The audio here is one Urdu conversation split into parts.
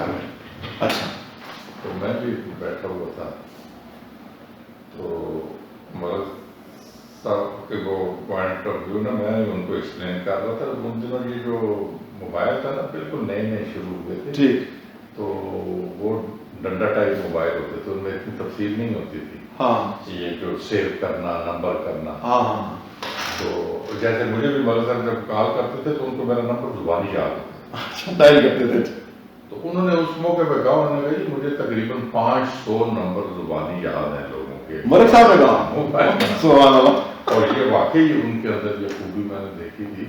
گھر میں. اچھا. تو میں بھی بیٹھا ہوا تھا تو مرض صاحب کے وہ پوائنٹ آف ویو نا میں ان کو ایکسپلین کر رہا تھا. ان دنوں یہ جو موبائل تھا نا بالکل نئے نئے شروع ہوئے تھے. ٹھیک. تو وہ ڈنڈا ٹائپ موبائل ہوتے تھے, ان میں اتنی تفصیل نہیں ہوتی تھی. ہاں. یہ جو سیو کرنا, نمبر کرنا. ہاں ہاں. تو جیسے مجھے بھی مرض صاحب جب کال کرتے تھے تو ان کو میرا نمبر زبانی یاد ہوتا. اچھا, ڈائل کرتے تھے. تو انہوں نے اس موقع پہ کہا, انہوں نے کہا جی مجھے تقریباً 500 نمبر زبانی یاد ہیں لوگوں کے. مرک صاحب نے کہا سبحان اللہ. اور یہ واقعی ان کے اندر یہ خوبی میں نے دیکھی تھی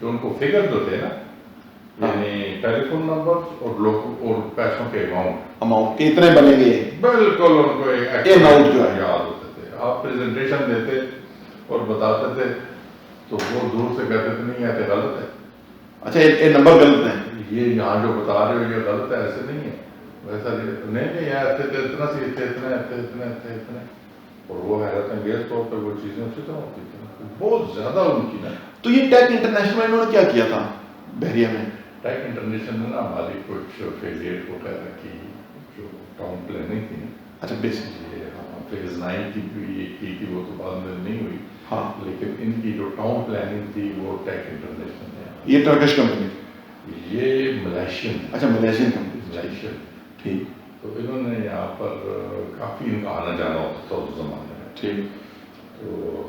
کہ ان کو فگر جو تھے نا, یعنی ٹیلی فون نمبر اور لوگ اور پیسوں کے اماؤنٹ کتنے بنے گے, بالکل ان کو اماؤنٹ جو ہے یاد ہوتے تھے. آپ پریزنٹیشن دیتے اور بتاتے تھے تو وہ دور سے کہتے تھے نہیں ایسے غلط ہے. اچھا, یہ نمبر غلط ہے, یہ یہاں جو بتا رہے ہو یہ غلط ہے, ایسے نہیں ہے, ویسا نہیں یہاں اتنا سی اتنے. اور وہ حیرت انگیز طور پہ وہ چیزیں اسی طرح ہوتی تھیں بہت زیادہ ان کی نا. تو یہ ٹیک انٹرنیشنل میں انہوں نے کیا کیا تھا بحریہ میں؟ ٹیک انٹرنیشنل نے نا ہماری کچھ فیزیٹ وغیرہ کی جو ٹاؤن پلاننگ تھی. اچھا, بیسکلی فیز 9 کی بھی کی تھی, وہ تو بعد میں نہیں ہوئی. ہاں, لیکن ان کی جو ٹاؤن پلاننگ تھی وہ ٹیک انٹرنیشنل نے. یہ ٹرکش کمپنی, یہ ملیشین. اچھا, ملیشین کمپنی. ملیشین. ٹھیک. تو انہوں نے یہاں پر کافی ان کا آنا جانا ہوتا تھا اس زمانے میں. ٹھیک. تو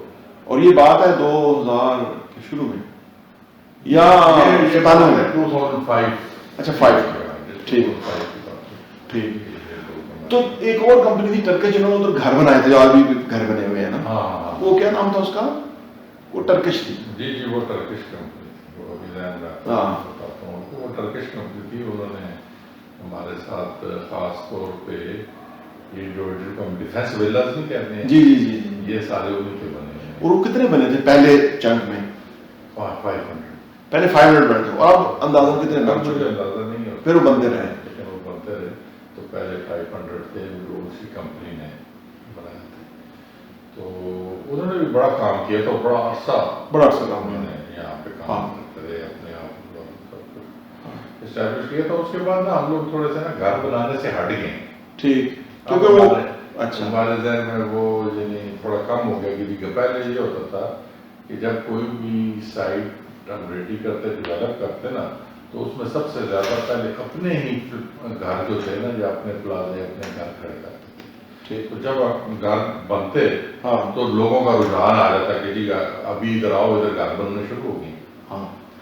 اور یہ بات ہے 2000 کے شروع میں یا 2005. اچھا 5. ٹھیک ٹھیک. تو ایک اور کمپنی تھی ٹرکش, جنہوں نے ادھر گھر بنائے تھے, جو آج بھی گھر بنے ہوئے ہیں نا. ہاں, وہ کیا نام تھا اس کا؟ وہ ٹرکش تھی. جی جی, وہ ٹرکش کمپنی تھی. وہ ابھی ذہن رکھتا ہوں, وہ ٹرکش کمپنی تھی. انہوں نے ہمارے ساتھ خاص طور پہ یہ جو ہم ڈیفینس ویلاز نہیں کہتے ہیں, جی جی جی جی, یہ سارے انہیں کے بنے ہیں. اور وہ کتنے بنے تھے پہلے چنک میں؟ 500. پہلے 500 بنے تھے, اور اب اندازہ کتنے بن چکے؟ مجھے اندازہ نہیں ہے. پھر وہ بنتے رہے. لیکن وہ بنتے رہے. تو پہلے 500 تھے جو اسی کمپنی نے بنائے تھے. تو انہوں نے بھی بڑا کام کیا تھا, بڑا عرصہ کام انہوں نے یہاں پہ کام کرتے رہے, اپنے آپ اسٹیبلش کیا. تو اس کے بعد نا ہم لوگ تھوڑے سے نا گھر بنانے سے ہٹ گئے. ٹھیک, کیونکہ وہ اچھا ہمارے ذہن میں وہ یعنی تھوڑا کم ہو گیا. کیونکہ پہلے یہ ہوتا تھا کہ جب کوئی بھی سائٹ ہم ریڈی کرتے, ڈیولپ کرتے نا, تو اس میں سب سے زیادہ پہلے اپنے ہی گھر جو تھے نا, یا اپنے پلازے, اپنے گھر کھڑے کرتے تھے. ٹھیک. تو جب گھر بنتے تو لوگوں کا رجحان آ جاتا کہ جی ابھی ادھر آؤ, ادھر گھر بننے شروع ہو گئی.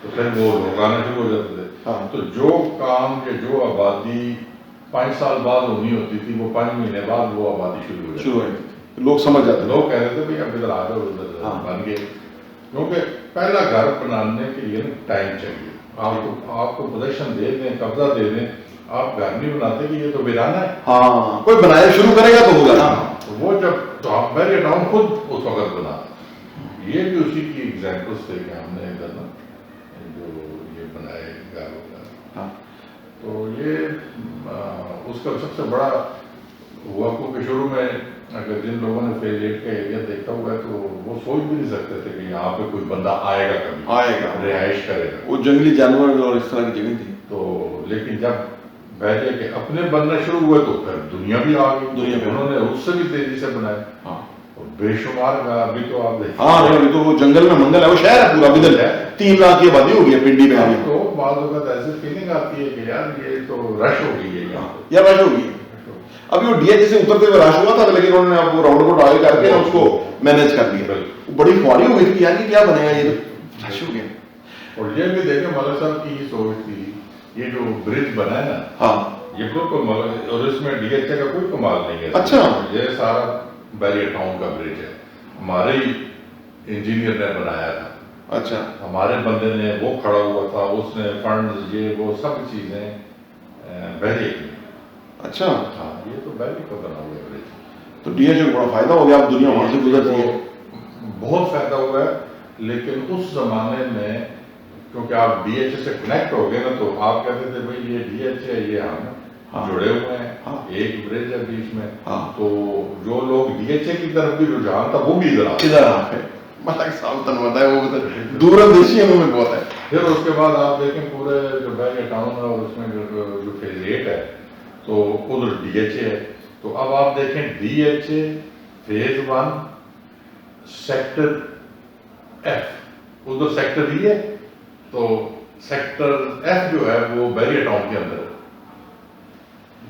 تو پھر وہ لوگ آنے شروع ہو جاتے تھے. تو جو کام یا جو آبادی 5 سال بعد ہونی ہوتی تھی, وہ 5 مہینے بعد وہ آبادی شروع ہو جاتی تھی. لوگ سمجھ جاتے, لوگ کہہ رہے تھے بھائی اب ادھر آ جاؤ, ادھر بن گئے. کیونکہ پہلا گھر بنانے کے لیے ٹائم چاہیے. آپ کو پوزیشن دے دیں, قبضہ دے دیں, آپ گھر نہیں بناتے کہ یہ تو ویرانہ ہے. ہاں, کوئی بنایا شروع کرے گا تو ہوگا نا. وہ جب آپ پہلے ٹاؤن خود اس وقت بنا, یہ بھی اسی کی ایگزامپلس تھے کہ ہم نے ادھر نا جو یہ بنائے گھر وغیرہ. تو یہ اس کا سب سے بڑا ہوا, کیونکہ شروع میں اگر جن لوگوں نے فیز 8 کا ایریا دیکھا ہوا ہے تو وہ سوچ بھی نہیں سکتے تھے کہ یہاں پہ کوئی بندہ آئے گا, کبھی رہائش کرے گا. وہ جنگلی جانور اور اس طرح کی جگہ تھی. تو لیکن جب پہلے کے اپنے بننا شروع ہوئے تو پھر دنیا بھی آ گئی. دنیا میں انہوں نے اس سے بھی تیزی سے بنائے. بے شمار کا ابھی تو آپ دیکھیں. ہاں, ابھی تو وہ جنگل میں منگل ہے, وہ شہر ہے پورا بدل ہے. 3 لاکھ کی آبادی ہو گئی ہے پنڈی میں. تو بعض اوقات ایسے فیلنگ آتی ہے کہ یار یہ تو رش ہو گئی ہے یہاں, یا رش ہو گئی ہے. ابھی وہ ڈی ایچ سے اترتے ہوئے رش ہوا تھا, لیکن انہوں نے اب وہ راؤنڈ اباؤٹ آگے کر کے اس کو مینیج کر دیا. بڑی خواری ہو گئی تھی یار, یہ کیا بنے گا, یہ تو رش ہو گیا. اور یہ بھی دیکھیں ملک صاحب کی سوچ تھی, یہ جو برج بنا ہے نا, یہ بالکل اور اس میں ڈی ایچ اے کا کوئی کمال نہیں ہے. اچھا, یہ سارا بیریا ٹاؤن کا برج ہے, ہمارے ہی انجینئر نے بنایا تھا. اچھا, ہمارے بندے نے وہ کھڑا ہوا تھا, اس نے فنڈز یہ وہ سب چیزیں بیریا کی. اچھا, ہاں, یہ تو بیریا کا بنا ہوا ہے برج. تو ڈی ایچ اے کو بڑا فائدہ ہو گیا, اب دنیا وہاں سے گزرتی ہے. بہت فائدہ ہوا ہے. لیکن اس زمانے میں کیونکہ آپ ڈی ایچ اے سے کنیکٹ ہو گئے نا, تو آپ کہتے تھے بھائی یہ ڈی ایچ اے, یہ ہم جڑے ہوئے ہیں, ایک برج ہے بیچ میں. تو جو لوگ ڈی ایچ اے کی طرف بھی رجحان تھا وہ بھی ادھر آ گئے. ملک صاحب تنوع ہے وہ دور اندیشی ہمیں بہت ہے. پھر اس کے بعد آپ دیکھیں پورے جو بحریہ ٹاؤن ہے اور اس میں جو فیز 8 ہے تو ادھر ڈی ایچ اے ہے. تو اب آپ دیکھیں D H a phase 1 sector F ادھر سیکٹر ای ہے تو سیکٹر ایف جو ہے وہ بحریہ ٹاؤن کے اندر ہے.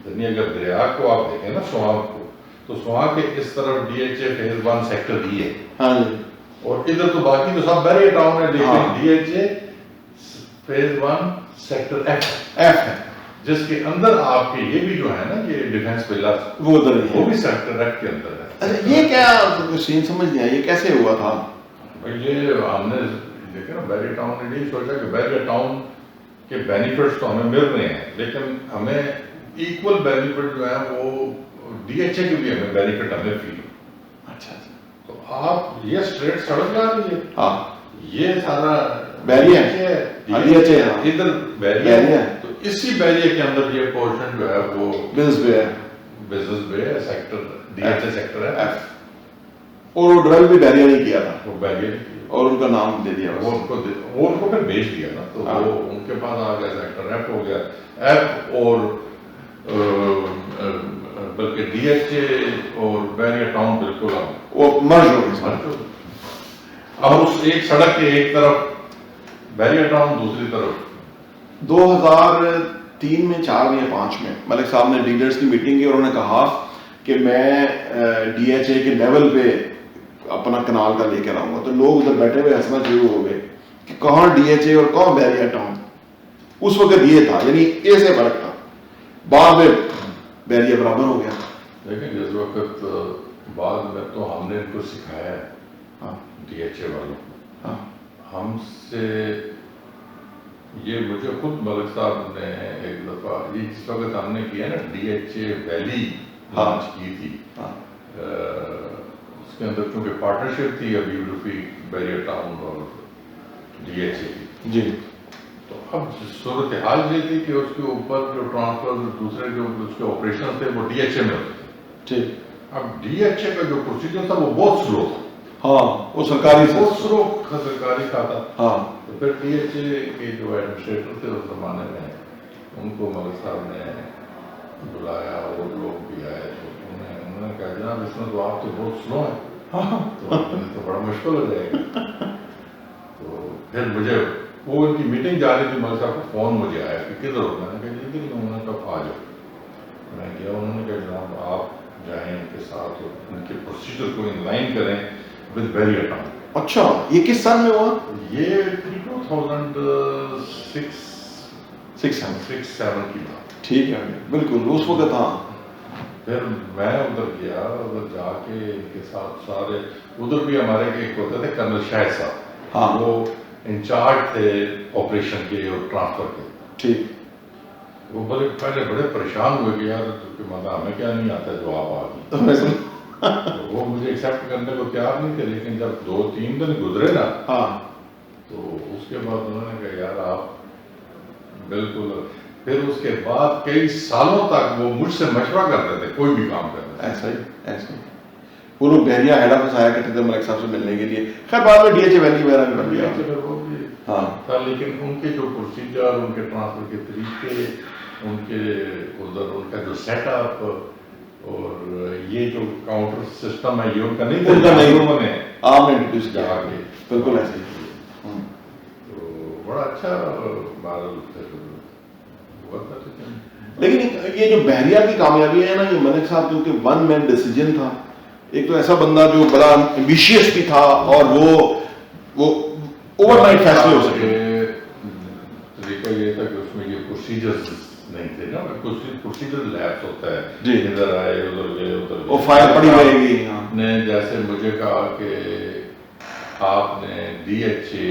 یعنی اگر دریا کو آپ دیکھیں نا سوانگ کو تو سوانگ کے اس طرف DHA H a phase 1 sector E ہے. ہاں جی. اور ادھر تو باقی تو سب بحریہ ٹاؤن ہے لیکن D H a phase 1 sector F ہے جس کے اندر آپ کے یہ بھی جو ہے نا یہ ڈیفینس پلرز وہ ادھر وہ بھی سیکٹر ایف کے اندر ہے. اچھا یہ کیا سین سمجھ نہیں آیا یہ کیسے ہوا تھا؟ یہ ہم نے دیکھا نا بحریہ ٹاؤن نے یہی سوچا کہ بحریہ ٹاؤن کے بینیفٹس تو ہمیں مل رہے ہیں لیکن ہمیں ایکول بینیفٹ جو ہے وہ ڈی ایچ اے کے بھی ہمیں بینیفٹ ہمیں فیل ہو. اچھا تو آپ یہ اسٹریٹ سڑک جا رہی ہے ہاں یہ سارا بحریہ ہے ڈی ایچ اے ادھر بحریہ ہے تو اسی بحریہ کے اندر یہ پورشن جو ہے وہ بزنس بے ہے بزنس بے ہے sector D H A sector ہے ایف. اور وہ ڈرل بھی بحریہ نہیں کیا تھا وہ بحریہ اور ان کا نام دے دیا وہ ان کو پھر بیچ دیا نا تو وہ ان کے پاس آ گیا سیکٹر ایف ہو گیا ایف اور بلکہ ڈی ایچ اے اور بحریہ ٹاؤن بالکل وہ مرج ہو گئی. اب اس ایک سڑک کے ایک طرف بحریہ ٹاؤن دوسری طرف 2003 میں 4 یا 5 میں ملک صاحب نے ڈیلرز کی میٹنگ کی اور انہوں نے کہا کہ میں ڈی ایچ اے کے لیول پہ اپنا کنال کا لے کے آؤں گا. تو لوگ ادھر بیٹھے ہوئے ہنسنا شروع ہو گئے کہ کہاں ڈی ایچ اے اور کہاں بحریہ ٹاؤن. اس وقت یہ تھا یعنی ایسے فرق تھا. بعد میں بحریہ برابر ہو گیا. لیکن جس وقت بعد میں تو ہم نے ان کو سکھایا ہے ڈی ایچ اے والوں کو. ہم سے یہ مجھے خود ملک صاحب نے ایک دفعہ یہ جس وقت ہم نے کیا نا D H A valley launch کی تھی اس کے اندر چونکہ پارٹنرشپ تھی ابھی یوروپی بحریہ ٹاؤن اور ڈی ایچ اے کی جی. تو اب صورتحال یہ تھی کہ اس کے اوپر جو ٹرانسفر دوسرے جو اس کے آپریشن تھے وہ ڈی ایچ اے میں ہوتے تھے. ٹھیک. اب ڈی ایچ اے کا جو پروسیجر تھا وہ بہت سلو تھا. ہاں وہ سرکاری بہت سلو سرکاری تھا. ہاں تو پھر ڈی ایچ اے کے جو ایڈمنسٹریٹر تھے اس زمانے میں ان کو ملک صاحب نے بلایا اور لوگ بھی آئے تو انہوں نے کہا جناب اس میں تو آپ تو بہت سلو ہیں تو بڑا مشکل ہو جائے گا. تو پھر مجھے وہ ان کی میٹنگ جا رہی تھی ملک صاحب کا فون مجھے آیا کہ کدھر ہو. میں نے کہا ادھر ہی. انہوں نے کہا آ جاؤ. میں گیا. انہوں نے کہا جناب آپ جائیں ان کے ساتھ اور ان کے پروسیجر کو ان لائن کریں ود بحریہ ٹاؤن. اچھا یہ کس سال میں ہوا؟ یہ 2006-7 کی بات. ٹھیک ہے بالکل اس وقت. ہاں پھر میں ادھر گیا ادھر جا کے ان کے ساتھ سارے ادھر بھی ہمارے ایک ہوتے تھے کرنل شاہد صاحب. ہاں وہ انچارج تھے آپریشن کے اور ٹرانسفر کے. ٹھیک. وہ پہلے بڑے پریشان ہوئے کہ یار مطلب ہمیں کیا نہیں آتا جو آپ آ گئی. وہ مجھے ایکسیپٹ کرنے کو تیار نہیں تھے لیکن جب 2-3 دن گزرے نا تو اس کے بعد انہوں نے کہا یار آپ بالکل. پھر اس کے بعد کئی سالوں تک وہ مجھ سے مشورہ کرتے تھے کوئی بھی کام کرتے. ایسا ہی وہ لوگ بحریہ ہیڈ آفس آیا کرتے تھے ملک صاحب سے ملنے کے لیے. خیر بعد میں ڈی ایچ اے ویلی وغیرہ بھی بن گیا تھا لیکن ان کے جو پروسیجر ان کے ٹرانسفر کے طریقے ان کے ادھر ان کا جو سیٹ اپ اور یہ جو کاؤنٹر سسٹم ہے یہ ان کا نہیں تھا. انہوں نے آپ نے انٹروڈیوس کیا کے بالکل ایسے ہی. تو بڑا اچھا ماڈل ہوا تھا. لیکن یہ جو بحریہ کی کامیابی ہے نا یہ ملک صاحب کیونکہ ون مین ڈیسیجن تھا. ایک تو ایسا بندہ جو بڑا ایمبیشیس بھی تھا اور وہ اوور نائٹ فیصلے ہو سکے. طریقہ یہ تھا کہ اس میں یہ پروسیجرز نہیں تھے نا. پروسیجر لیبس ہوتا ہے جی ادھر آئے ادھر گئے ادھر وہ فائل پڑی رہے گی. نے جیسے مجھے کہا کہ آپ نے ڈی ایچ اے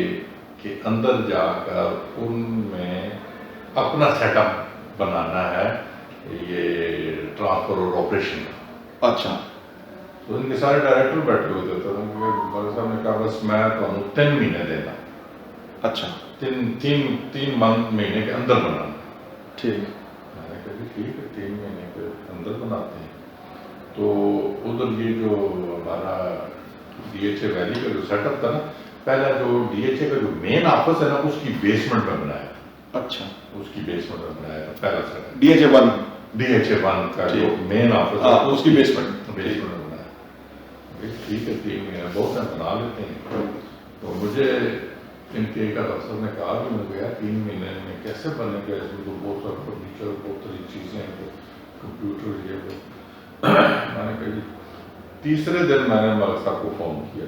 کے اندر جا کر ان میں اپنا سیٹ اپ بنانا ہے یہ ٹرانسفر اور آپریشن کا. اچھا. تو ان کے سارے ڈائریکٹر بیٹھے ہوئے تھے. ملک صاحب نے کہا بس میں تمہیں 3 مہینے دینا. اچھا 3 مہینے کے اندر بنانا. ٹھیک. میں نے کہا ٹھیک ہے 3 مہینے کے اندر بناتے ہیں. تو ادھر یہ جو ہمارا DHA ویلی کا جو سیٹ اپ تھا نا، پہلا جو DHA کا جو مین آفس ہے نا اس کی بیسمنٹ میں بنایا، اچھا اس کی بیسمنٹ میں بنایا تھا پہلا سیٹ اپ، DHA1 کا جو مین آفس ہاں ہے اس کی بیسمنٹ میں بنایا۔ ٹھیک ہے 3 مہینے بہت سے بنا لیتے ہیں، تو مجھے ان کے ایک افسر نے کہا کہ میں گیا 3 مہینے میں کیسے بنے گا، اس میں تو بہت سارا فرنیچر بہت ساری چیزیں ہیں، کمپیوٹر یہ وہ۔ میں نے کہا جی تیسرے دن میں نے ملک صاحب کو فون کیا،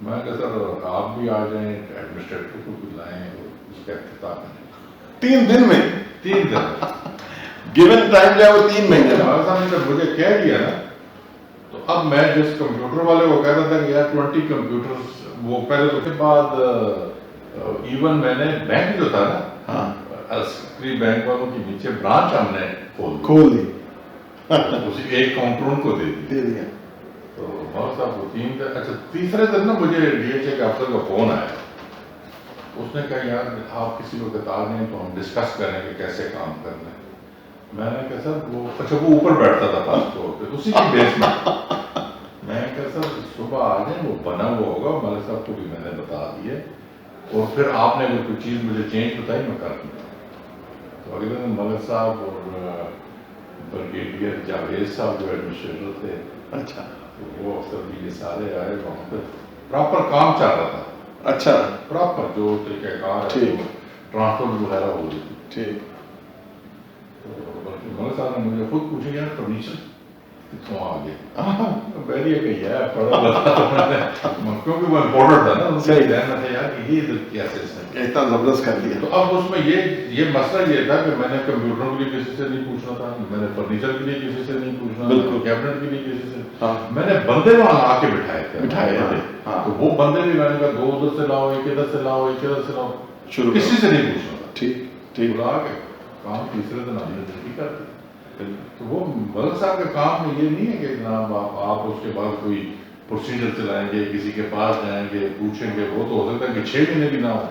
میں نے کہا سر آپ بھی آ جائیں، ایڈمنسٹریٹر کو بھی لائیں اور اس کا افتتاح کریں۔ 3 دن میں 3 دن گیون ٹائم جو ہے وہ 3 مہینے میں۔ ملک صاحب نے جب مجھے کہہ دیا نا، تو اب میں جس کمپیوٹر والے کو کہتا تھا کہ یار 20 کمپیوٹر، وہ پہلے اس کے بعد ایون میں نے بینک جو تھا نا، ہاں بینک والوں کے نیچے برانچ ہم نے کھول دی، اسی ایک کاؤنٹر ان کو دے دیا۔ تو بہت صاحب 3 دن، اچھا تیسرے دن نا مجھے DHA کے افسر کا فون آیا، اس نے کہا یار آپ کسی وقت آ جائیں تو ہم ڈسکس کریں کہ کیسے کام کرنا ہے۔ میں نے کہا سر وہ اچھا وہ اوپر بیٹھتا تھا فاسٹ فلور پہ اسی کی بیس میں، میں کہا سر صبح آ جائیں وہ بنا ہوا ہوگا، ملک صاحب کو بھی میں نے بتا دیا، اور پھر آپ نے اگر کوئی چیز مجھے چینج بتائی میں کر دوں گا۔ تو اگلے دن ملک صاحب اور بریگیڈیئر جاوید صاحب جو ایڈمنسٹریٹر تھے، اچھا وہ افسر بھی یہ سارے آئے، وہاں پہ پراپر کام چل رہا تھا، اچھا پراپر جو طریقہ کار ہے ٹرانسفر وغیرہ ہو رہی تھی۔ ٹھیک، بلکہ ملک صاحب نے مجھے خود پوچھا یار فرنیچر کتوں آ گئے، پہلے یہ کہ یار پڑھا بتا، کیونکہ وہ امپورٹر تھا نا، ان سے ذہن میں تھا یار کہ یہ ادھر کیسے اتنا زبردست کر دیا۔ تو اب اس میں یہ مسئلہ یہ تھا کہ میں نے کمپیوٹروں کے لیے کسی سے نہیں پوچھنا تھا، میں نے فرنیچر کے لیے کسی سے نہیں پوچھنا تھا، کیبنٹ کے لیے کسی سے، میں نے بندے وہاں لا کے بٹھائے تھے، تو وہ بندے بھی میں نے کہا 2 ادھر سے لاؤ، 1 ادھر سے لاؤ، 1 ادھر سے لاؤ، کسی سے نہیں پوچھنا تھا، ٹھیک بلا کے کام تیسرے دن ہم نے جلدی کر دیا۔ تو وہ ملک صاحب کے کام میں یہ نہیں ہے کہ جناب آپ اس کے بعد کوئی پروسیجر چلائیں گے، کسی کے پاس جائیں گے، پوچھیں گے، وہ تو ہو سکتا ہے کہ 6 مہینے بھی نہ ہو۔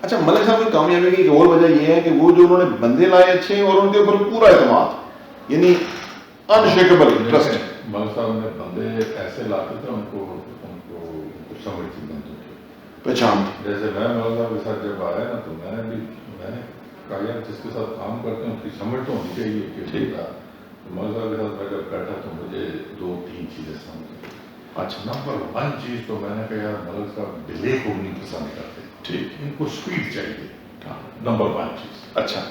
اچھا ملک صاحب کی کامیابی کی ایک اور وجہ یہ ہے کہ وہ جو انہوں نے بندے لائے اچھے اور ان کے اوپر پورا اعتماد، یعنی انشیکیبل ٹرسٹ۔ ملک صاحب نے بندے ایسے لاتے تھے، ان کو سمجھتی بندوں کی پہچان، جیسے میں ملک صاحب کے ساتھ جب آیا نا، تو میں نے کہا یار جس کے ساتھ کام کرتے ہیں اس کی سمجھ تو ہونی چاہیے کہ ٹھیک ہے۔ ملک صاحب کے ساتھ میں جب بیٹھا تو مجھے 2-3 چیزیں سمجھ۔ اچھا نمبر 1 چیز تو میں نے کہا یار ملک صاحب ڈیلے کو نہیں پسند کرتے، ٹھیک ان کو سپیڈ چاہیے، نمبر 1 چیز۔ اچھا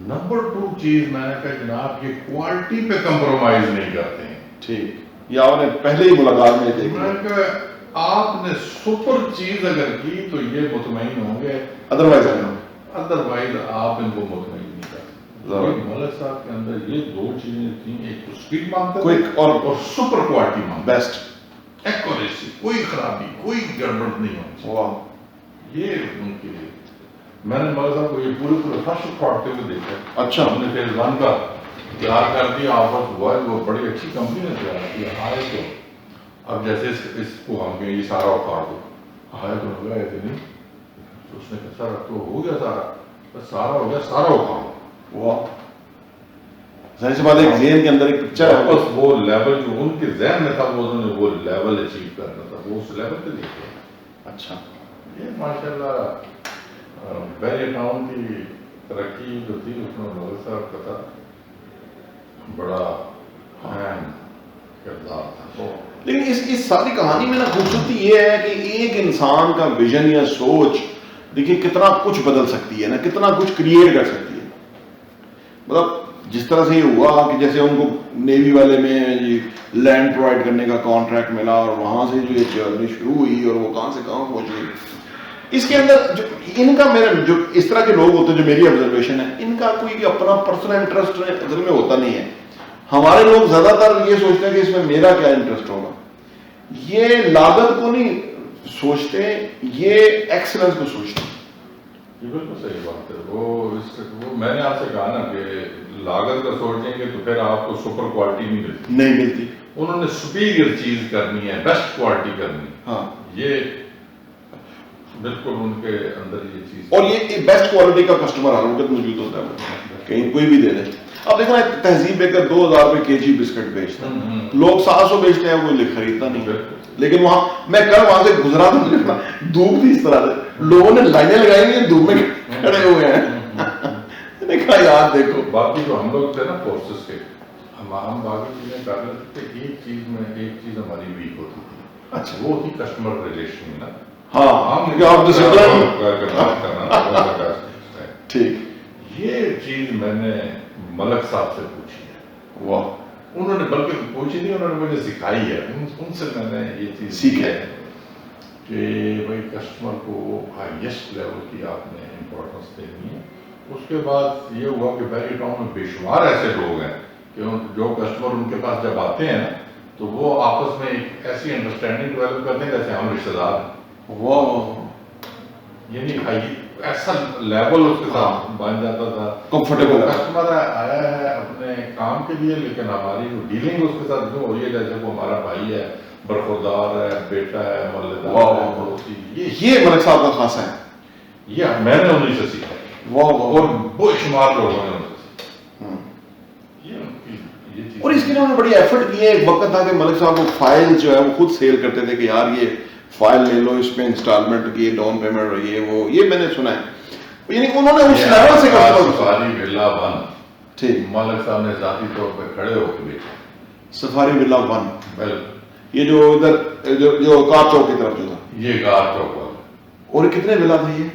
نمبر 2 چیز میں نے کہا جناب یہ کوالٹی پہ کمپرومائز نہیں کرتے ہیں، ٹھیک، یا آپ نے پہلے ہی ملاقات میں دیکھ میں نے کہا آپ نے سپر چیز اگر کی تو یہ مطمئن ہوں گے، ادروائز آپ ان کو مطمئن نہیں کرتے۔ ملک صاحب کے اندر یہ 2 چیزیں تھیں، ایک تو سپیڈ مانگتا تھا اور سپر کوالٹی مانگتا، بیسٹ ایکوریسی، کوئی خرابی کوئی گڑبڑ نہیں ہونی، یہ ان کے لیے۔ میں نے ملک صاحب کو یہ پورے فرسٹ پھاڑتے ہوئے دیکھا۔ اچھا ہم نے فیز 1 کا تیار کر دیا، آفس ہوا ہے، وہ بڑی اچھی کمپنی نے تیار کیا، آئے تو اب جیسے اس کو ہم کہیں یہ سارا اکھاڑ دو، آئے تو لگا ہے کہ نہیں، اس نے کہا سر اب تو ہو گیا سارا ہو گیا، سارا اکھاڑ دو۔ واہ، ظاہر سی بات ہے ذہن کے اندر ایک پکچر ہے، بس وہ لیول جو ان کے ذہن میں تھا وہ انہوں نے وہ لیول اچیو کرنا تھا، وہ اس لیول پہ دیکھے۔ اچھا یہ ماشاءاللہ بحری ٹاؤن کی ترقی جو تھی اس میں ملک صاحب کا تھا بڑا اہم کردار تھا۔ لیکن اس ساری کہانی میں نا خوبصورتی یہ ہے کہ ایک انسان کا ویژن یا سوچ دیکھیے کتنا کچھ بدل سکتی ہے نا، کتنا کچھ کریٹ کر سکتی ہے۔ مطلب جس طرح سے یہ ہوا کہ جیسے ان کو نیوی والے میں یہ لینڈ پرووائڈ کرنے کا کانٹریکٹ ملا اور وہاں سے جو یہ جرنی شروع ہوئی اور وہ کہاں سے کہاں پہنچ گئی، اس کے اندر جو ان کا میرا جو اس طرح کے لوگ ہوتے ہیں جو میری آبزرویشن ہے، ان کا کوئی اپنا پرسنل انٹرسٹ اصل میں ہوتا نہیں ہے۔ ہمارے لوگ زیادہ تر یہ سوچتے ہیں کہ اس میں میرا کیا انٹرسٹ ہوگا، یہ لاگت کو نہیں سوچتے، یہ ایکسلنس کو سوچتے ہیں۔ یہ بالکل صحیح بات ہے، وہ میں نے آپ سے کہا نا کہ لاگت کا سوچیں گے تو پھر آپ کو سپر کوالٹی نہیں ملتی، انہوں نے سپیریئر چیز کرنی ہے، بیسٹ کوالٹی کرنی ہے، ہاں یہ بالکل ان کے اندر یہ چیز، اور یہ بیسٹ کوالٹی کا کسٹمر ہر وقت موجود ہوتا ہے، کہیں کوئی بھی دے دے۔ اب دیکھو نا تہذیب بیکر 2000 روپے کے جی بسکٹ بیچتا ہے, لوگ 700 بیچتے ہیں, وہ خریدتا نہیں. لیکن وہاں میں کل وہاں سے گزرا تھا, دھوپ تھی اس طرح سے, لوگوں نے لائنیں لگائی ہوئی ہیں, دھوپ میں کھڑے ہوئے ہیں. میں نے کہا یار دیکھو, باقی جو ہم لوگ تھے نا فورسز کے, ہم باقی چیزیں کر رہے تھے, ایک چیز ہماری ویک ہوتی تھی. اچھا, وہ تھی کسٹمر ریلیشن نا. ہاں ٹھیک, یہ چیز میں نے ملک صاحب سے پوچھی ہے. واہ, انہوں نے بلکہ پوچھی نہیں, انہوں نے مجھے سکھائی ہے, ان سے میں نے یہ چیز سیکھی ہے کہ بھائی کسٹمر کو ہائیسٹ لیول کی آپ نے امپورٹنس دینی ہے. اس کے بعد یہ ہوا کہ بیری ٹاؤن میں بے شمار ایسے لوگ ہیں کہ جو کسٹمر ان کے پاس جب آتے ہیں تو وہ آپس میں ایک ایسی انڈرسٹینڈنگ ڈیولپ کرتے ہیں جیسے ہم رشتے دار ہیں. یعنی ایسا لیول اس کے ساتھ بن جاتا تھا, کمفرٹیبل کسٹمر آیا ہے اپنے کام کے لیے, لیکن ہماری جو ڈیلنگ اس کے ساتھ جو ہو رہی ہے جیسے وہ ہمارا بھائی ہے, برخوردار ہے, بیٹا ہے, محلے دار ہے, پڑوسی. یہ ملک صاحب کا خاصا ہے, یہ میں نے انہیں سے سیکھا اور بے شمار لوگوں نے اور اس کے لیے انہوں نے بڑی ایفرٹ کی ہے. ایک وقت تھا کہ ملک صاحب کو فائل جو ہے وہ خود سیل کرتے تھے کہ یار یہ فائل لے لو, اس پہ انسٹالمنٹ کی ڈاؤن پیمنٹ, یہ میں نے سنا ہے. یعنی انہوں نے اس لیول سے سفاری ولا 1 ٹھیک ملک صاحب نے ذاتی طور پہ کھڑے ہو کے بیچا. سفاری ولا 1 بالکل, یہ جو ادھر جو کار چوک کی طرف جو تھا, یہ کار چوک والا. اور کتنے ولا تھے یہ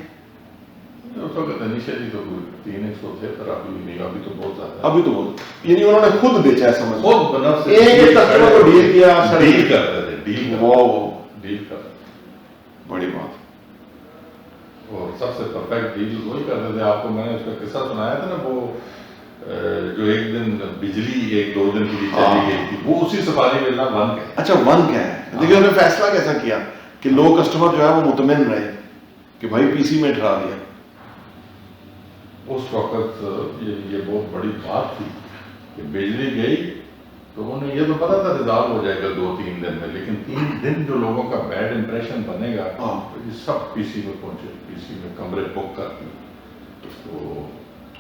اس وقت انیشیلی تو 300 تھے, پر ابھی نہیں, ابھی تو بہت زیادہ, ابھی تو بہت. یعنی انہوں نے خود بیچا ہے, سمجھ خود بنفس سے ایک کسٹمر کو ڈیل کیا, ڈیل کرتے تھے, ڈیل کرتے. بڑی بات. اور سب سے پرفیکٹ ڈیل وہی کرتے تھے. آپ کو میں نے اس کا قصہ سنایا تھا نا, وہ جو ایک دن بجلی 1-2 دن کے لیے چلی گئی تھی, وہ اسی سفاری ویلا 1 کا. اچھا 1 کا ہے. دیکھیے انہوں نے فیصلہ کیسا کیا کہ لوگ کسٹمر جو ہے وہ مطمئن رہے کہ بھائی پی سی میں ٹھہرا دیا. اس وقت یہ بہت بڑی بات تھی کہ بجلی گئی تو انہیں یہ تو پتا تھا ریزالو ہو جائے گا 2-3 دن میں, لیکن 3 دن جو لوگوں کا بیڈ امپریشن بنے گا تو یہ سب پی سی میں پہنچے, پی سی میں کمرے بک کر دی. تو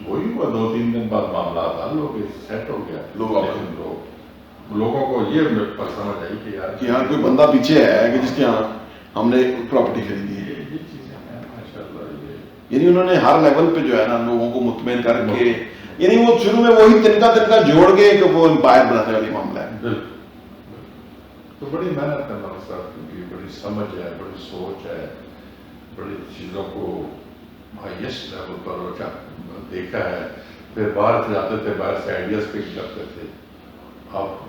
وہی ہوا, 2-3 دن بعد معاملات حل ہو گئے, سیٹ ہو گیا. لوگوں کو یہ سمجھ آئی کہ یار کوئی بندہ پیچھے ہے کہ جس کے یہاں ہم نے پراپرٹی خریدی ہے. یہ چیزیں ہیں ماشاء اللہ. یعنی انہوں نے ہر لیول پہ جو ہے نا لوگوں کو مطمئن کر کے, یعنی وہ شروع میں وہی تنکا جوڑ کے کہ وہ امپائر بنانے والی معاملہ ہے. تو بڑی محنت ہے ہمارے ساتھ, کیونکہ بڑی سمجھ ہے, بڑی سوچ ہے, بڑی چیزوں کو ہائیسٹ لیول پر دیکھا ہے. پھر باہر سے جاتے تھے, باہر سے آئیڈیاز پک کرتے تھے. آپ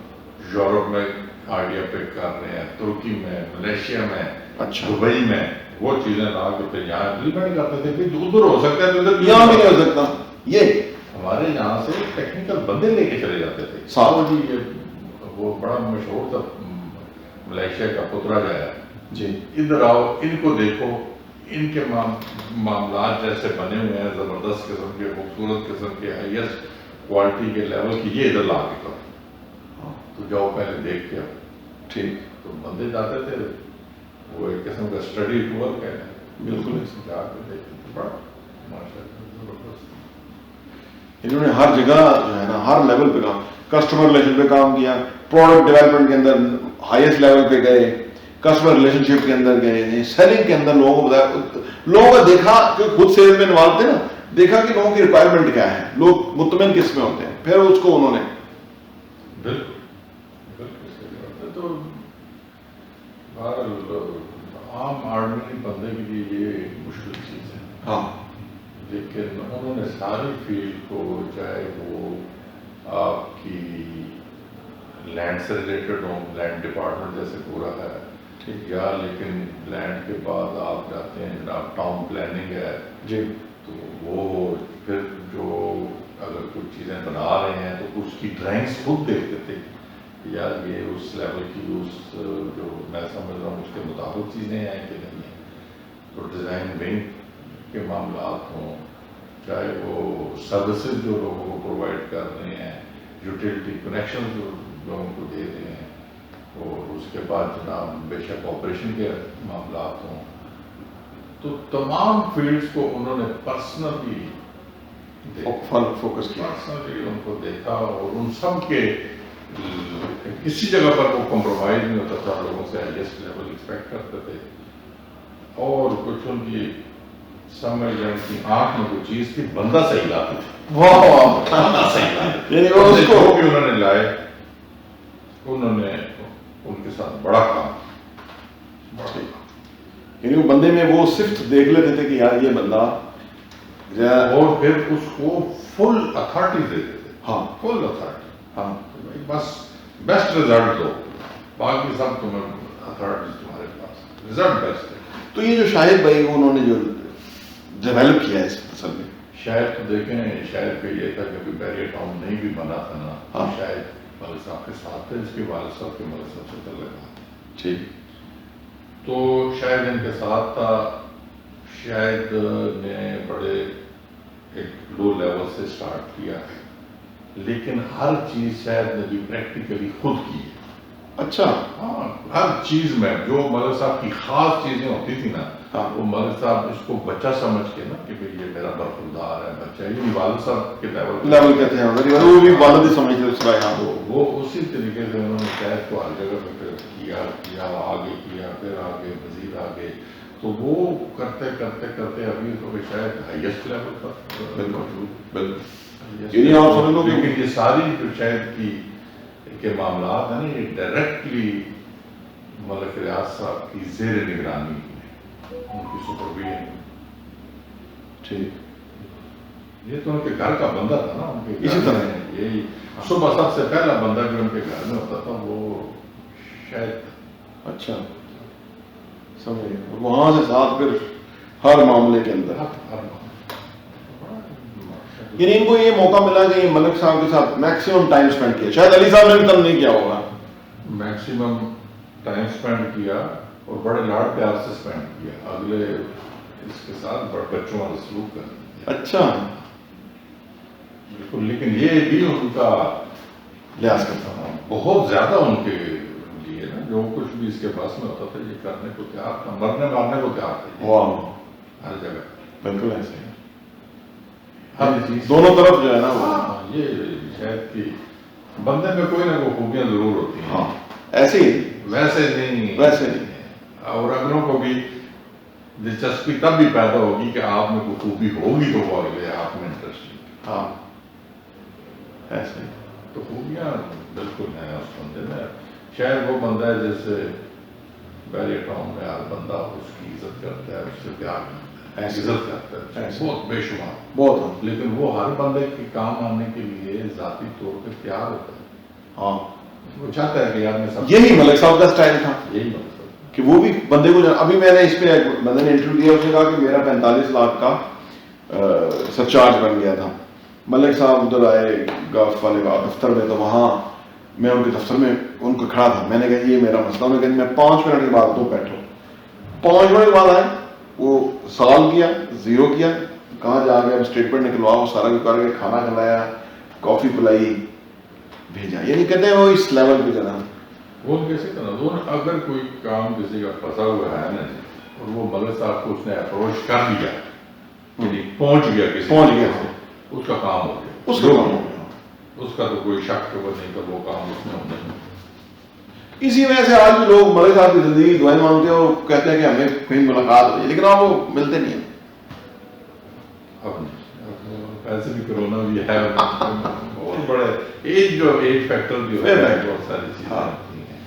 یورپ میں آئیڈیا پک کر رہے ہیں, ترکی میں, ملیشیا میں, دبئی میں, وہ چیزیں لا کے پھر یہاں امپلیمنٹ کرتے تھے. کہ ادھر ہو سکتا ہے تو ادھر یہاں بھی نہیں ہو سکتا. یہ ہمارے یہاں سے ٹیکنیکل بندے لے کے چلے جاتے تھے. ساتھ جی وہ بڑا مشہور تھا, ملیشیا کا پترا جایا جی, ادھر آؤ, ان کو دیکھو, ان کے معاملات جیسے بنے ہوئے ہیں, زبردست قسم کے, خوبصورت قسم کے, ہائیسٹ کوالٹی کے لیول کی, یہ ادھر لا کے کرو. تو جاؤ پہلے دیکھ کے. ٹھیک. تو بندے جاتے تھے, وہ ایک قسم کا اسٹڈی ٹور کہتے ہیں, بالکل جا کے دیکھتے تھے. بڑا ماشاء اللہ زبردست. انہوں نے ہر جگہ جو ہے نا ہر لیول پہ کام, کسٹمر ریلیشن پہ کام کیا, پروڈکٹ ڈیولپمنٹ کے اندر ہائیسٹ لیول پہ گئے, کسٹمر ریلیشن شپ کے اندر گئے, سیلنگ کے اندر لوگوں کو بتایا, لوگوں کا دیکھا کہ خود سیل میں انوالو تھے نا, دیکھا کہ لوگوں کی ریکوائرمنٹ کیا ہے, لوگ مطمئن کس میں ہوتے ہیں, پھر اس کو انہوں نے بالکل تو عام آدمی بندے کے لیے یہ مشکل چیز ہے. ہاں, لیکن انہوں نے ساری فیلڈ کو, چاہے وہ آپ کی لینڈ سے ریلیٹڈ ہوں, لینڈ ڈپارٹمنٹ جیسے پورا ہے, یا لیکن لینڈ کے بعد آپ جاتے ہیں جناب ٹاؤن پلاننگ ہے جی, تو وہ پھر جو اگر کچھ چیزیں بنا رہے ہیں تو اس کی ڈرائنگس خود دیکھتے تھے یار یہ اس لیول کی, اس جو میں سمجھ رہا ہوں اس کے مطابق چیزیں ہیں کہ نہیں ہیں. تو ڈیزائن ونگ کے معاملات ہوں, چاہے وہ سروسز جو لوگوں کو پرووائڈ کر رہے ہیں, یوٹیلیٹی کنیکشن جو لوگوں کو دے رہے ہیں, اور اس کے بعد جناب بے شک آپریشن کے معاملات ہوں, تو تمام فیلڈز کو انہوں نے پرسنلی فوکس کیا. پرسنلی ان کو دیکھا اور ان سب کے کسی جگہ پر وہ کمپرومائز نہیں ہوتا تھا, لوگوں سے ہائیسٹ لیول ایکسپیکٹ کرتے تھے. اور کچھ ان کی سمجھ جائیں کہ آنکھ میں کوئی چیز تھی, بندہ صحیح لاتی تھی. بندہ صحیح لاتی یعنی وہ اس کو جو بھی انہوں نے لائے, انہوں نے ان کے ساتھ بڑا کام. یعنی وہ بندے میں وہ صرف دیکھ لیتے تھے کہ یار یہ بندہ, اور پھر اس کو فل اتھارٹی دیتے تھے. ہاں فل اتھارٹی. ہاں بس بیسٹ رزلٹ دو, باقی سب تمہیں اتھارٹیز تمہارے پاس, رزلٹ بیسٹ ہے. تو یہ جو شاہد بھائی انہوں نے جو ڈیولپ کیا ہے اس اصل میں, شاید تو دیکھیں, شاید کہ یہ تھا کہ بیریئر ٹاؤن نہیں بھی بنا تھا نا, شاید ملک صاحب کے ساتھ تھے, اس کے والد صاحب کے ملک صاحب سے تعلق ٹھیک, تو شاید ان کے ساتھ تھا. شاید نے بڑے ایک لو لیول سے اسٹارٹ کیا, لیکن ہر چیز شاید نے بھی پریکٹیکلی خود کی ہے. اچھا, ہاں, ہر چیز میں جو ملک صاحب کی خاص چیزیں ہوتی تھی نا, وہ ملک صاحب اس کو بچہ سمجھ کے نا کہ بھئی یہ میرا برخوردار ہے بچہ, یہ والد صاحب کے لیول کہتے ہیں, وہ بھی والد ہی سمجھتے اس طرح. تو وہ اسی طریقے سے انہوں نے شاید کو ہر جگہ پہ کیا آگے کیا, پھر آگے مزید آگے, تو وہ کرتے کرتے کرتے ابھی تو شاید ہائیسٹ لیول پر موجود. لیکن یہ ساری جو شاید کی کے معاملات ہیں نا, یہ ڈائریکٹلی ملک ریاض صاحب کی زیر نگرانی ان کی سپرویژن. ٹھیک, یہ تو ان کے گھر کا بندہ تھا نا, ان کے اسی طرح یہی صبح سب سے پہلا بندہ جو ان کے گھر میں ہوتا تھا وہ شاید. اچھا سمجھ, وہاں سے ساتھ پھر ہر معاملے کے اندر. یعنی ان کو یہ موقع ملا کہ ملک صاحب کے ساتھ میکسیمم ٹائم سپینڈ کیا, شاید علی صاحب نے کم نہیں کیا ہوگا. میکسیمم ٹائم سپینڈ کیا اور بڑے لاڈ پیار سے سپینڈ کیا, اگلے اس کے ساتھ بچوں والا سلوک کر. اچھا بالکل, لیکن یہ بھی ان کا لحاظ کرتا ہوں بہت زیادہ ان کے لیے نا, جو کچھ بھی اس کے پاس میں ہوتا تھا یہ کرنے کو تیار تھا, مرنے مارنے کو تیار تھا. واہ, ہر جگہ بالکل ایسے ہی, ہر چیز دونوں طرف جو ہے نا. یہ شاید کہ بندے میں کوئی نہ کوئی خوبیاں ضرور ہوتی ہیں. ہاں ایسے ہی, ویسے نہیں, ویسے نہیں. اور اگلوں کو بھی دلچسپی تب بھی پیدا ہوگی کہ آپ میں کوئی خوبی ہوگی تو وہ اگلے آپ میں انٹرسٹ. ہاں ایسے ہی. تو خوبیاں بالکل ہیں اس بندے میں. شاید وہ بندہ ہے جیسے بیریئر ٹاؤن میں ہر بندہ اس کی عزت کرتا ہے, اس سے پیار کرتا ہے, عزت کرتا ہے بہت بے شمار بہت, لیکن وہ ہر بندے کے کام آنے کے لیے ذاتی طور پہ تیار ہوتا ہے. ہاں وہ چاہتا ہے کہ یار میں سب, یہی ملک صاحب کا سٹائل تھا, یہی مطلب کہ وہ بھی بندے کو, ابھی میں نے اس پہ بندے نے انٹرویو دیا, اس نے کہا کہ میرا 45 لاکھ کا سرچارج بن گیا تھا. ملک صاحب ادھر آئے گلف والے دفتر میں, تو وہاں میں ان کے دفتر میں ان کو کھڑا تھا, میں نے کہا یہ میرا مسئلہ, انہوں نے کہا میں 5 منٹ کے بعد تو بیٹھو. 5 منٹ کے بعد آئے, وہ سوال کیا, زیرو کیا, کہاں جا کے اسٹیٹمنٹ نکلوا, وہ سارا کر کے کھانا کھلایا, کافی پلائی, بھیجا. یعنی کہتے ہیں وہ اس لیول پہ جانا. وہ کیسے کرنا, اگر کوئی کام کسی کا پھنسا ہوا ہے نا, اور وہ ملک صاحب کو اس نے اپروچ کر لیا, پہنچ گیا, اس کا کام ہو گیا, اس کا کام ہو گیا. اس کا تو کوئی شک خبر نہیں کہ وہ کام اس نے ہونا ہے. اسی وجہ سے آج بھی لوگ ملک صاحب کی زندگی دعائیں مانگتے ہیں اور کہتے ہیں کہ ہمیں کہیں ملاقات ہو جائے, لیکن آپ وہ ملتے نہیں ہیں. ایسے بھی کرونا بھی ہے, بہت بڑے ایج فیکٹر بھی ہوتا ہے, بہت ساری چیزیں ہوتی ہیں,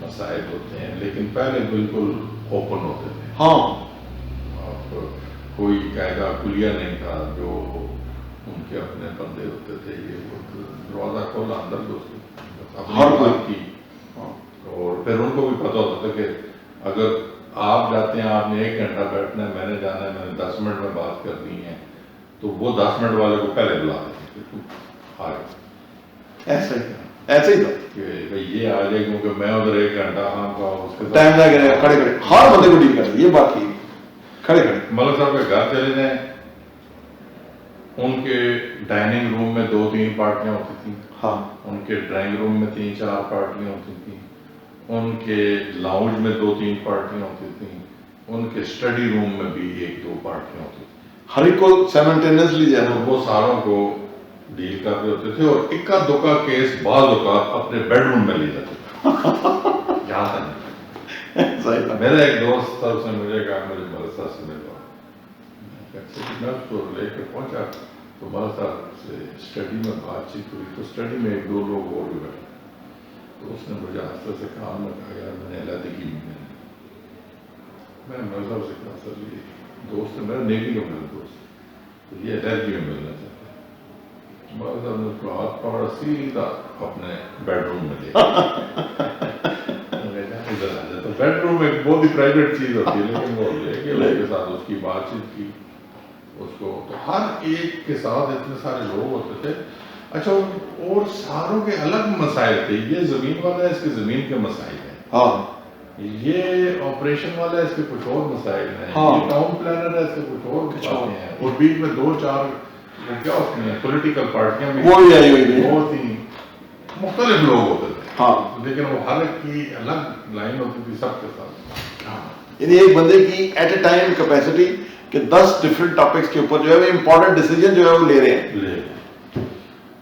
مسائل ہوتے ہیں, لیکن پہلے بالکل اوپن ہوتے تھے. ہاں, کوئی قاعدہ کلیہ نہیں تھا, جو ان کے اپنے بندے ہوتے تھے, یہ دروازہ کھولا اندر ہر بات کی. اور پھر ان کو بھی پتا ہوتا تھا کہ اگر آپ جاتے ہیں, آپ نے 1 گھنٹہ بیٹھنا ہے, میں نے جانا ہے, میں نے 10 منٹ میں بات کرنی ہے, تو وہ 10 منٹ والے کو پہلے بلا دیتے کہ تو آ گئے. ایسے ہی تھا کہ بھائی یہ آ جائے, کیونکہ میں ادھر 1 گھنٹہ اس کے ٹائم لگے گا, کھڑے کھڑے ہر بندے کو ڈیل کر, یہ بات کی کھڑے کھڑے. ملک صاحب کے گھر چلے جائیں, ان کے ڈائننگ روم میں 2-3 پارٹیاں ہوتی تھیں. ہاں, ان کے ڈرائنگ روم میں 3-4 پارٹیاں ہوتی تھیں, ان کے لاؤنج میں 2-3 پارٹیاں ہوتی تھیں, ان کے اسٹڈی روم میں بھی 1-2 پارٹیاں ہوتی تھیں. ہر ایک کو سائملٹینیسلی جو ہے نا وہ ساروں کو ڈیل کر رہے ہوتے تھے، اور اکا دکا کیس بعض اوقات اپنے بیڈ روم میں لے جاتے تھے یہاں تک میرا ایک دوست تھا، اس نے مجھے کہا مجھے مدرسہ سے ملوا، میں اس کو لے کے پہنچا تو مدرسہ سے اسٹڈی میں بات چیت ہوئی، تو اسٹڈی میں ایک دو لوگ اور بھی بیٹھے، تو اس نے مجھے آستے سے کہا، میں کہا یار میں نے علیحدگی میں مذہب سے کہا سر یہ دوست ہے میرا، نیوی کا میرا دوست، تو یہ علیحدگی میں ملنا چاہتا ہے، مذہب نے اس کو ہاتھ پکڑا سیدھا اپنے بیڈ روم میں لے تو بیڈ روم ایک بہت ہی پرائیویٹ چیز ہوتی ہے، لیکن وہ لے کے اس کے ساتھ اس کی بات چیت کی، اس کو تو ہر ایک کے ساتھ اتنے سارے لوگ ہوتے تھے. اچھا اور ساروں کے الگ مسائل تھے، یہ زمین والا ہے اس کے زمین کے مسائل ہیں، ہاں یہ آپریشن والا ہے اس کے کچھ اور مسائل ہیں، ہاں یہ ٹاؤن پلانر ہے اس کے کچھ اور باتیں ہیں، اور بیچ میں دو چار وہ کیا ہوتی ہیں پولیٹیکل پارٹیاں بھی وہ بھی آئی ہوئی تھی، بہت ہی مختلف لوگ ہوتے تھے، ہاں لیکن وہ ہر ایک کی الگ لائن ہوتی تھی سب کے ساتھ. یعنی ایک بندے کی ایٹ اے ٹائم کیپیسٹی کہ 10 ڈفرینٹ ٹاپکس کے اوپر جو ہے وہ امپورٹنٹ ڈیسیجن جو ہے وہ لے رہے ہیں.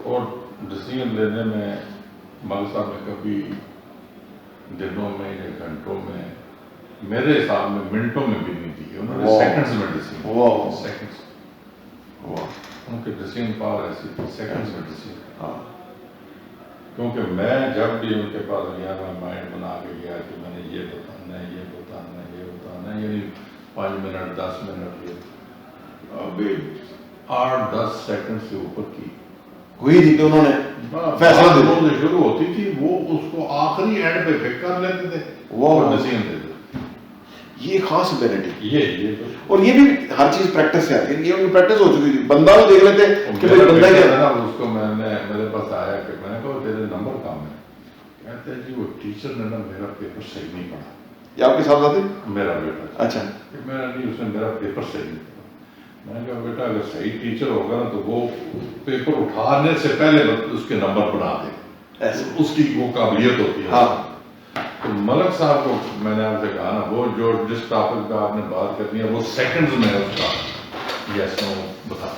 اور ڈیسیجن لینے میں مال صاحب نے کبھی دنوں میں یا گھنٹوں میں، میرے حساب میں منٹوں میں بھی نہیں دی، انہوں نے سیکنڈز میں ڈیسیجن، سیکنڈز ان کے ڈیسیجن پاور ایسی تھی، سیکنڈز میں ڈیسیجن. ہاں کیونکہ میں جب بھی ان کے پاس گیا میں مائنڈ بنا کے گیا کہ میں نے یہ بتانا ہے، یہ بتانا ہے، یہ بتانا ہے، یعنی 5 منٹ 10 منٹ یہ ابھی 8-10 سیکنڈ سے اوپر کی ہوئی تھی کہ انہوں نے فیصلہ دیا، شروع ہوتی تھی وہ اس کو آخری اینڈ پہ پک کر لیتے تھے، وہ ڈیسیجن دیتے تھے. یہ خاص ابیلٹی، یہ اور یہ بھی ہر چیز پریکٹس سے آتی ہے، یہ ان کی پریکٹس ہو چکی تھی، بندہ وہ دیکھ لیتے کہ بھائی بندہ کیا. اس کو میں نے میرے پاس آیا کہ میں نے کہا تیرے نمبر کام ہے، کہتے ہیں جی وہ ٹیچر نے نا میرا پیپر صحیح نہیں پڑھا. یہ آپ کے ساتھ آتے؟ میرا بیٹا. اچھا. میرا نہیں، اس نے میرا پیپر صحیح نہیں پڑھا. میں نے کہا بیٹا اگر صحیح ٹیچر ہوگا نا تو وہ پیپر اٹھانے سے پہلے اس کے نمبر بنا دے، اس کی وہ قابلیت ہوتی ہے. ہاں. تو ملک صاحب کو میں نے آپ سے کہا نا، وہ جو جس ٹاپک پہ آپ نے بات کرنی ہے وہ سیکنڈز میں اس کا یس نو بتا